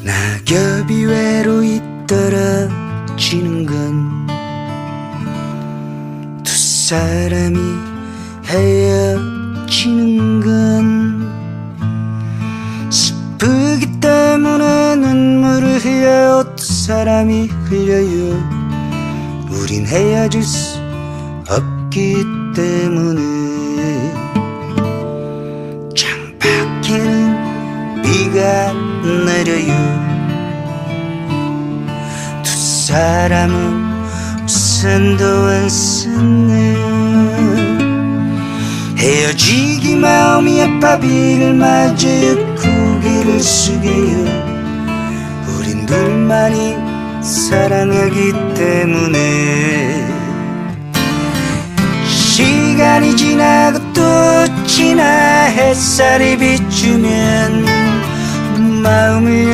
낙엽이 외로이 떨어지는 건 두 사람이 헤어지는 건 슬프기 때문에 눈물을 흘려요. 두 사람이 흘려요. 우린 헤어질 수 없기 때문에 창밖에는 비가 내려요. 두 사람은 우산도 안 썼네. 헤어지기 마음이 아파 비를 맞아요. 고개를 숙여요. 우린 둘만이 사랑하기 때문에 시간이 지나고 또 지나 햇살이 비추면 마음을